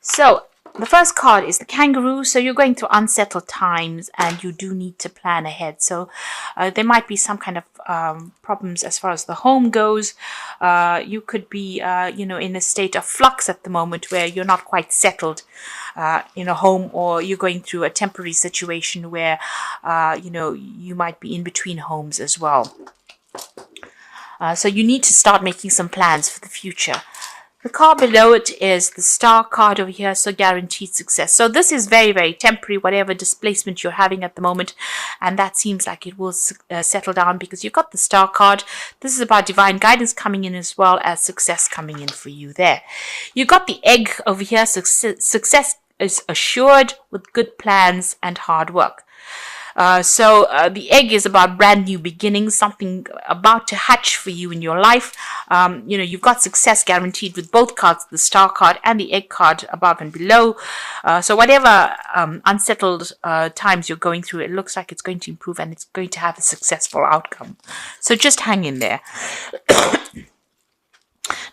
So the first card is the kangaroo. So you're going through unsettled times and you do need to plan ahead. So there might be some kind of problems as far as the home goes. You could be, in a state of flux at the moment where you're not quite settled in a home, or you're going through a temporary situation where, you might be in between homes as well. So you need to start making some plans for the future. The card below it is the star card over here, so guaranteed success. So this is very, very temporary, whatever displacement you're having at the moment. And that seems like it will settle down because you've got the star card. This is about divine guidance coming in as well as success coming in for you there. You got the egg over here. Success is assured with good plans and hard work. So the egg is about brand new beginnings, something about to hatch for you in your life. You've got success guaranteed with both cards, the star card and the egg card above and below. So whatever unsettled times you're going through, it looks like it's going to improve and it's going to have a successful outcome. So just hang in there.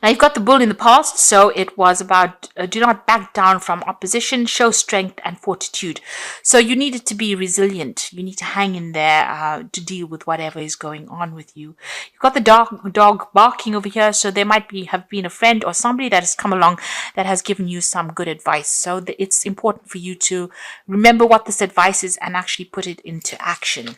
Now you've got the bull in the past, so it was about do not back down from opposition, show strength and fortitude. So you needed to be resilient. You need to hang in there to deal with whatever is going on with you. You've got the dog barking over here, so there might have been a friend or somebody that has come along that has given you some good advice. So it's important for you to remember what this advice is and actually put it into action.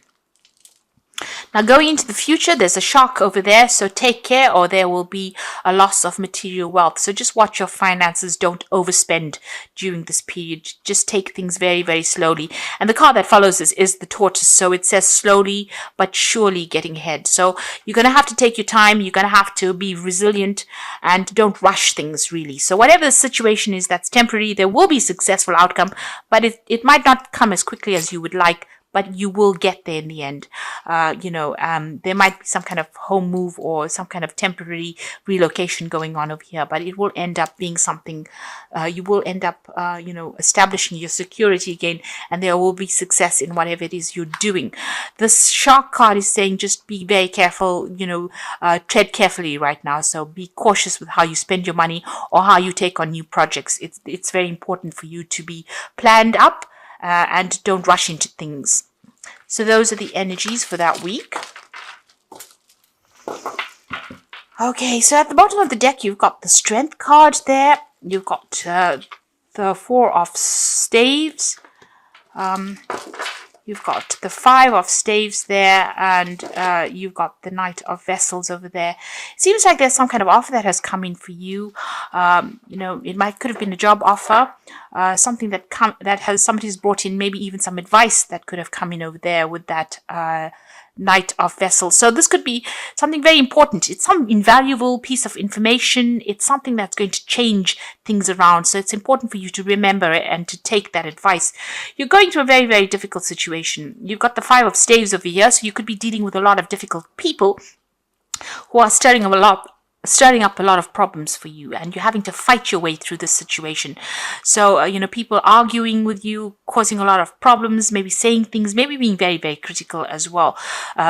Now going into the future, there's a shark over there, so take care or there will be a loss of material wealth. So just watch your finances, don't overspend during this period. Just take things very, very slowly. And the card that follows this is the tortoise, so it says slowly but surely getting ahead. So you're going to have to take your time, you're going to have to be resilient and don't rush things really. So whatever the situation is that's temporary, there will be successful outcome, but it might not come as quickly as you would like, but you will get there in the end. There might be some kind of home move or some kind of temporary relocation going on over here, but it will end up being something, you will end up, establishing your security again, and there will be success in whatever it is you're doing. This shark card is saying just be very careful, tread carefully right now. So be cautious with how you spend your money or how you take on new projects. It's very important for you to be planned up and don't rush into things. So those are the energies for that week. Okay, so at the bottom of the deck, you've got the Strength card there. You've got the Four of Staves. You've got the Five of Staves there, and you've got the Knight of Vessels over there. It seems like there's some kind of offer that has come in for you. It could have been a job offer, something that somebody's brought in, maybe even some advice that could have come in over there with that Knight of Vessels. So this could be something very important. It's some invaluable piece of information. It's something that's going to change things around. So it's important for you to remember it and to take that advice. You're going through a very, very difficult situation. You've got the Five of Staves over here, so you could be dealing with a lot of difficult people who are stirring up a lot of problems for you, and you're having to fight your way through this situation. So people arguing with you, causing a lot of problems, maybe saying things, maybe being very, very critical as well.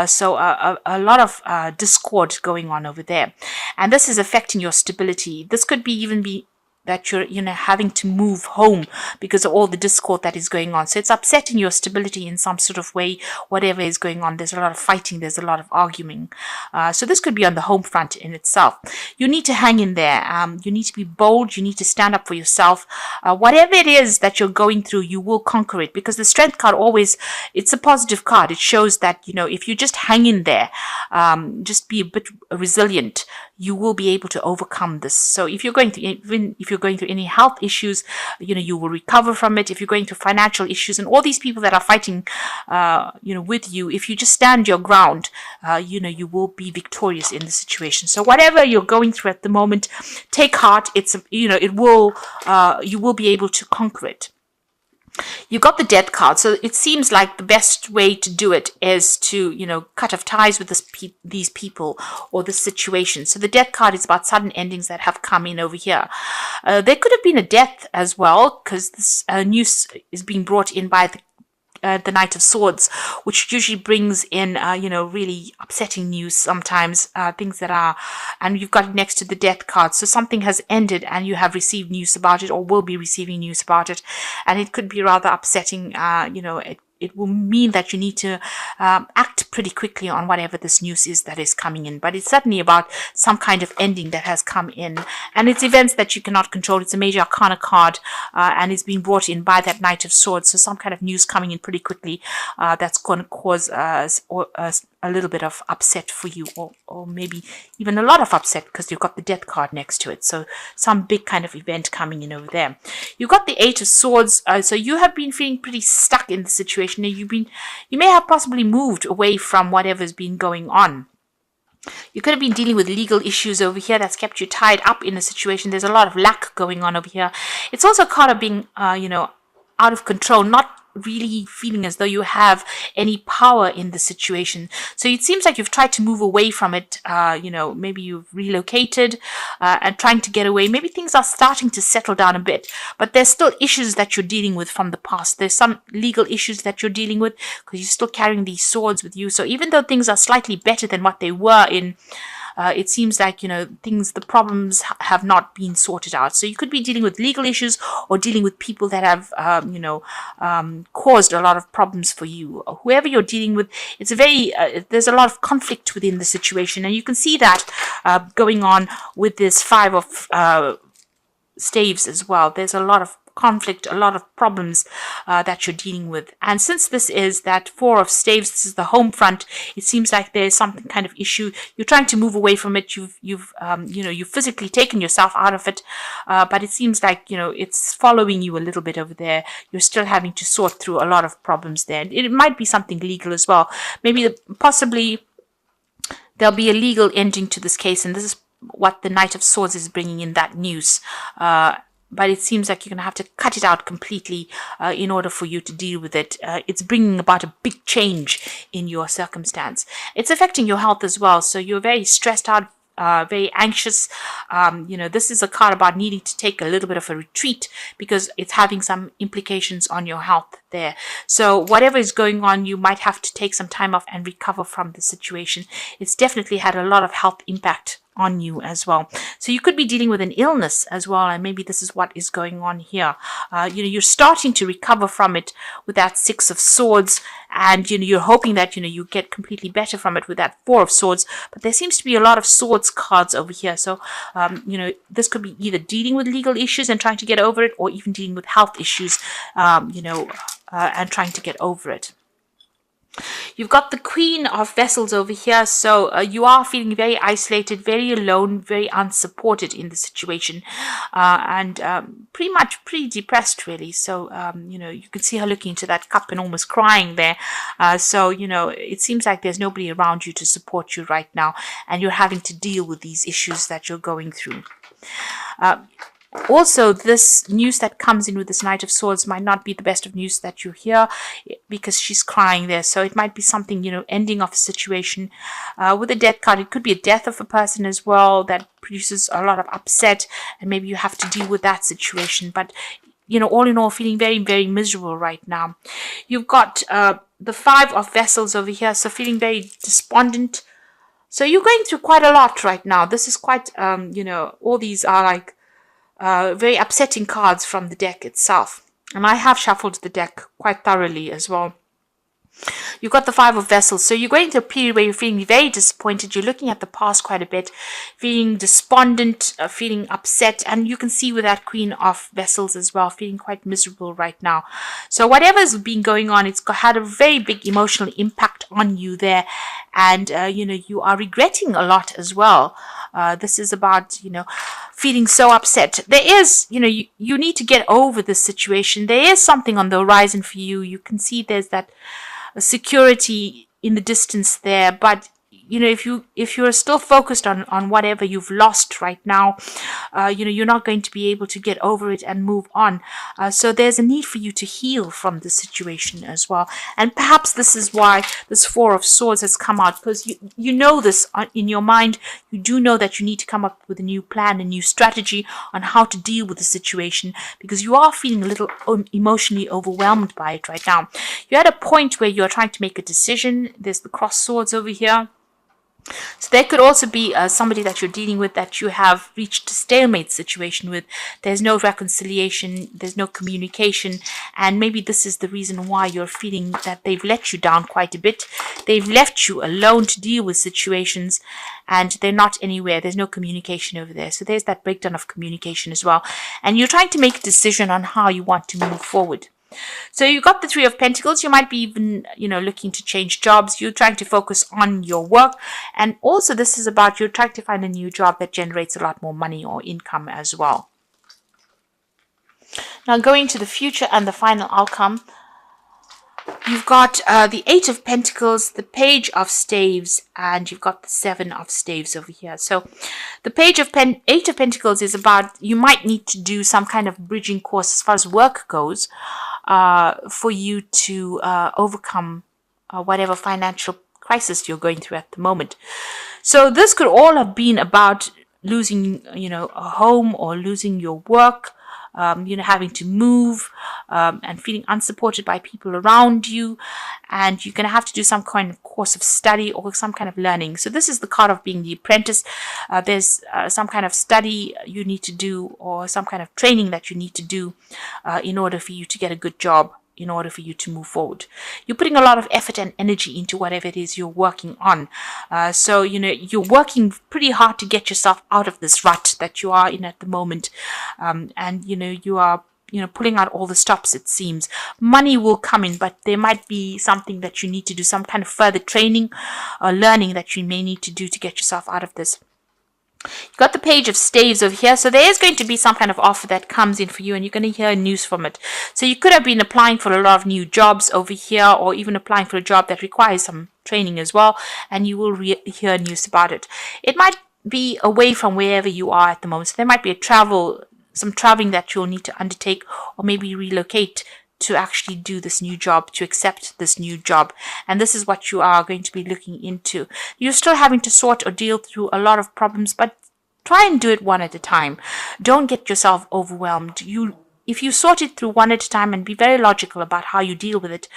So a lot of discord going on over there, and this is affecting your stability. This could even be that you're having to move home because of all the discord that is going on. So it's upsetting your stability in some sort of way, whatever is going on. There's a lot of fighting, there's a lot of arguing. So this could be on the home front in itself. You need to hang in there. You need to be bold. You need to stand up for yourself. Whatever it is that you're going through, you will conquer it, because the Strength card it's a positive card. It shows that, if you just hang in there, just be a bit resilient, you will be able to overcome this. So if you're going through any health issues, you will recover from it. If you're going through financial issues and all these people that are fighting, with you, if you just stand your ground, you will be victorious in the situation. So whatever you're going through at the moment, take heart. You will be able to conquer it. You got the Death card, so it seems like the best way to do it is to, cut off ties with these people or the situation. So the Death card is about sudden endings that have come in over here. There could have been a death as well, because this news is being brought in by the Knight of Swords, which usually brings in, really upsetting news sometimes, things that are, and you've got it next to the Death card. So something has ended and you have received news about it or will be receiving news about it. And it could be rather upsetting, it will mean that you need to act pretty quickly on whatever this news is that is coming in. But it's certainly about some kind of ending that has come in. And it's events that you cannot control. It's a major arcana card, and it's being brought in by that Knight of Swords. So some kind of news coming in pretty quickly that's going to cause a little bit of upset for you, or maybe even a lot of upset, because you've got the Death card next to it. So some big kind of event coming in over there. You've got the Eight of Swords. So you have been feeling pretty stuck in the situation. You may have possibly moved away from whatever's been going on. You could have been dealing with legal issues over here that's kept you tied up in a situation. There's a lot of lack going on over here. It's also a card of being, out of control, not really feeling as though you have any power in the situation. So it seems like you've tried to move away from it. Maybe you've relocated and trying to get away. Maybe things are starting to settle down a bit, but there's still issues that you're dealing with from the past. There's some legal issues that you're dealing with because you're still carrying these swords with you. So even though things are slightly better than what they were in, it seems like, the problems have not been sorted out. So you could be dealing with legal issues or dealing with people that have, caused a lot of problems for you. Whoever you're dealing with, it's there's a lot of conflict within the situation. And you can see that going on with this Five of Staves as well. There's a lot of conflict, a lot of problems that you're dealing with. And since this is that Four of Staves, this is the home front, it seems like there's some kind of issue. You're trying to move away from it. You've physically taken yourself out of it, but it seems like, it's following you a little bit over there. You're still having to sort through a lot of problems there. It might be something legal as well. Maybe possibly there'll be a legal ending to this case, and this is what the Knight of Swords is bringing in, that news. But it seems like you're going to have to cut it out completely in order for you to deal with it. It's bringing about a big change in your circumstance. It's affecting your health as well. So you're very stressed out, very anxious. This is a card about needing to take a little bit of a retreat because it's having some implications on your health there. So whatever is going on, you might have to take some time off and recover from the situation. It's definitely had a lot of health impact on you as well. So you could be dealing with an illness as well, and maybe this is what is going on here. You're starting to recover from it with that Six of Swords, and you're hoping that you get completely better from it with that Four of Swords. But there seems to be a lot of swords cards over here. So this could be either dealing with legal issues and trying to get over it, or even dealing with health issues, and trying to get over it. You've got the Queen of Vessels over here, so you are feeling very isolated, very alone, very unsupported in the situation, and pretty depressed, really. So, you can see her looking into that cup and almost crying there. So, it seems like there's nobody around you to support you right now, and you're having to deal with these issues that you're going through. Also, this news that comes in with this Knight of Swords might not be the best of news that you hear, because she's crying there. So it might be something, ending of a situation. With the Death card, it could be a death of a person as well that produces a lot of upset, and maybe you have to deal with that situation. But, all in all, feeling very, very miserable right now. You've got the Five of Vessels over here, so feeling very despondent. So you're going through quite a lot right now. This is quite, all these are like very upsetting cards from the deck itself. And I have shuffled the deck quite thoroughly as well. You've got the Five of Vessels. So you're going through a period where you're feeling very disappointed. You're looking at the past quite a bit, feeling despondent, feeling upset. And you can see with that Queen of Vessels as well, feeling quite miserable right now. So whatever's been going on, it's had a very big emotional impact on you there. And, you are regretting a lot as well. This is about, feeling so upset. There is, you need to get over this situation. There is something on the horizon for you. You can see there's that security in the distance there, but if you're still focused on whatever you've lost right now, you're not going to be able to get over it and move on. So there's a need for you to heal from the situation as well. And perhaps this is why this Four of Swords has come out, because you know this in your mind. You do know that you need to come up with a new plan, a new strategy on how to deal with the situation, because you are feeling a little emotionally overwhelmed by it right now. You're at a point where you're trying to make a decision. There's the cross swords over here. So there could also be somebody that you're dealing with that you have reached a stalemate situation with. There's no reconciliation, there's no communication, and maybe this is the reason why you're feeling that they've let you down quite a bit. They've left you alone to deal with situations, and they're not anywhere. There's no communication over there. So there's that breakdown of communication as well. And you're trying to make a decision on how you want to move forward. So you got the Three of Pentacles. You might be even, looking to change jobs. You're trying to focus on your work. And also this is about you're trying to find a new job that generates a lot more money or income as well. Now going to the future and the final outcome. You've got the Eight of Pentacles, the Page of Staves, and you've got the Seven of Staves over here. So the Eight of Pentacles is about you might need to do some kind of bridging course as far as work goes for you to overcome whatever financial crisis you're going through at the moment. So this could all have been about losing, a home or losing your work. Having to move and feeling unsupported by people around you, and you're going to have to do some kind of course of study or some kind of learning. So this is the card of being the apprentice. There's some kind of study you need to do or some kind of training that you need to do in order for you to get a good job, in order for you to move forward. You're putting a lot of effort and energy into whatever it is you're working on. So, you're working pretty hard to get yourself out of this rut that you are in at the moment. And, you are, pulling out all the stops, it seems. Money will come in, but there might be something that you need to do, some kind of further training or learning that you may need to do to get yourself out of this. You've got the Page of Staves over here. So there is going to be some kind of offer that comes in for you, and you're going to hear news from it. So you could have been applying for a lot of new jobs over here, or even applying for a job that requires some training as well, and you will hear news about it. It might be away from wherever you are at the moment. So there might be some traveling that you'll need to undertake, or maybe relocate to actually do this new job, to accept this new job. And this is what you are going to be looking into. You're still having to sort or deal through a lot of problems, but try and do it one at a time. Don't get yourself overwhelmed. If you sort it through one at a time and be very logical about how you deal with it,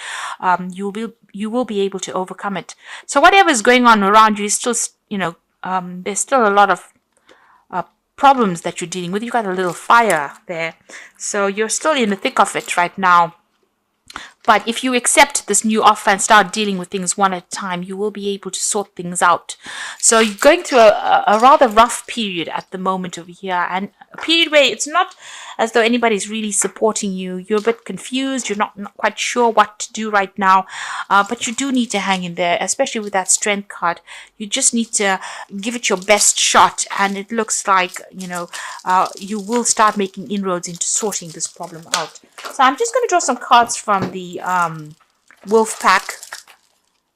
you will be able to overcome it. So whatever is going on around you is still, there's still a lot of problems that you're dealing with. You've got a little fire there. So you're still in the thick of it right now. But if you accept this new offer and start dealing with things one at a time, you will be able to sort things out. So you're going through a rather rough period at the moment over here, and a period where it's not as though anybody's really supporting you. You're a bit confused. You're not quite sure what to do right now, but you do need to hang in there, especially with that Strength card. You just need to give it your best shot, and it looks like, you will start making inroads into sorting this problem out. So I'm just going to draw some cards from the Wolf Pack,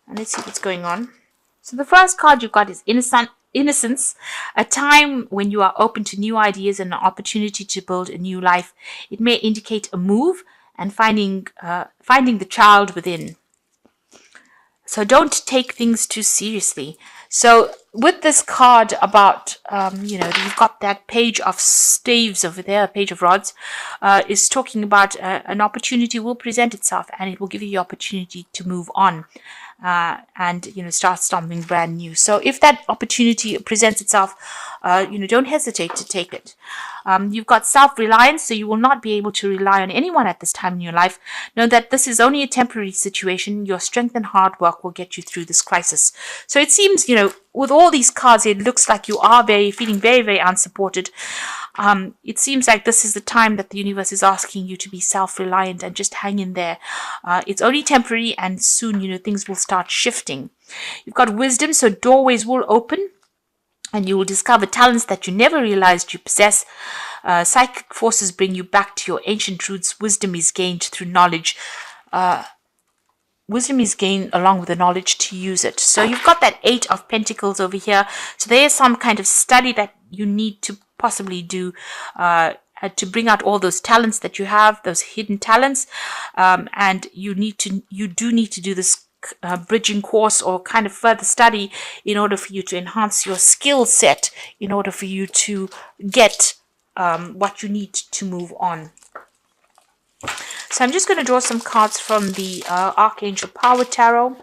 and let's see what's going on. So the first card you've got is Innocence, a time when you are open to new ideas and an opportunity to build a new life. It may indicate a move and finding the child within. So don't take things too seriously. So with this card about, you've got that Page of Staves over there, Page of Rods, is talking about an opportunity will present itself, and it will give you the opportunity to move on and, start something brand new. So if that opportunity presents itself, don't hesitate to take it. You've got self-reliance, so you will not be able to rely on anyone at this time in your life. Know that this is only a temporary situation. Your strength and hard work will get you through this crisis. So it seems, with all these cards, it looks like you are feeling very, very unsupported. It seems like this is the time that the universe is asking you to be self-reliant and just hang in there. It's only temporary, and soon, things will start shifting. You've got wisdom, so doorways will open, and you will discover talents that you never realized you possess. Psychic forces bring you back to your ancient roots. Wisdom is gained through knowledge. wisdom is gained along with the knowledge to use it. So you've got that 8 of Pentacles over here. So there is some kind of study that you need to possibly do to bring out all those talents that you have, those hidden talents. And you do need to do this bridging course or kind of further study in order for you to enhance your skill set, in order for you to get what you need to move on. So I'm just going to draw some cards from the Archangel Power Tarot.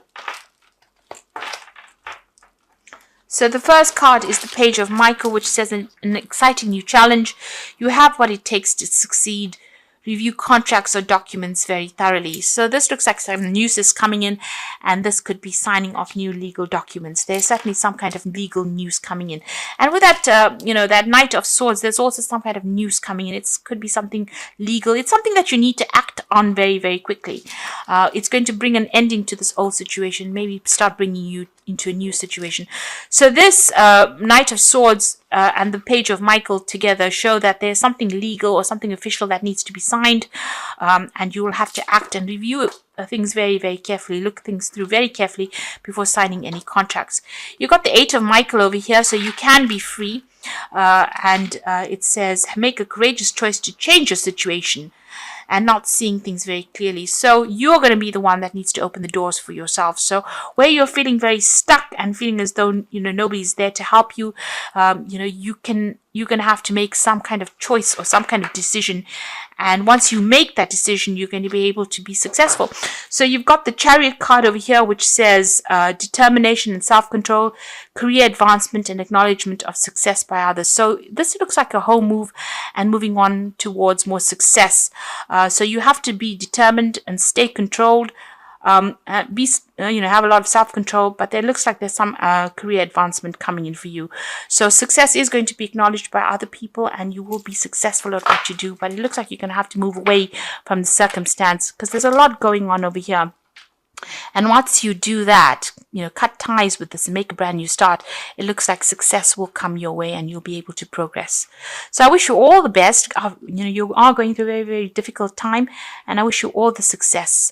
So the first card is the Page of Michael, which says an exciting new challenge. You have what it takes to succeed. Review contracts or documents very thoroughly. So this looks like some news is coming in, and this could be signing off new legal documents. There's certainly some kind of legal news coming in. And with that, that Knight of Swords, there's also some kind of news coming in. It could be something legal. It's something that you need to act on very, very quickly. It's going to bring an ending to this old situation, maybe start bringing you into a new situation. So this Knight of Swords and the Page of Michael together show that there's something legal or something official that needs to be signed, and you will have to act and review things very, very carefully, look things through very carefully before signing any contracts. You've got the 8 of Michael over here, so you can be free, and it says make a courageous choice to change your situation and not seeing things very clearly. So you're going to be the one that needs to open the doors for yourself. So where you're feeling very stuck and feeling as though nobody's there to help you, you're going to have to make some kind of choice or some kind of decision. And once you make that decision, you're going to be able to be successful. So you've got the Chariot card over here, which says determination and self-control, career advancement and acknowledgement of success by others. So this looks like a home move and moving on towards more success. So you have to be determined and stay controlled. Have a lot of self-control, but there looks like there's some career advancement coming in for you. So success is going to be acknowledged by other people, and you will be successful at what you do, but it looks like you're going to have to move away from the circumstance because there's a lot going on over here. And once you do that, cut ties with this and make a brand new start, it looks like success will come your way and you'll be able to progress. So I wish you all the best. You are going through a very, very difficult time, and I wish you all the success.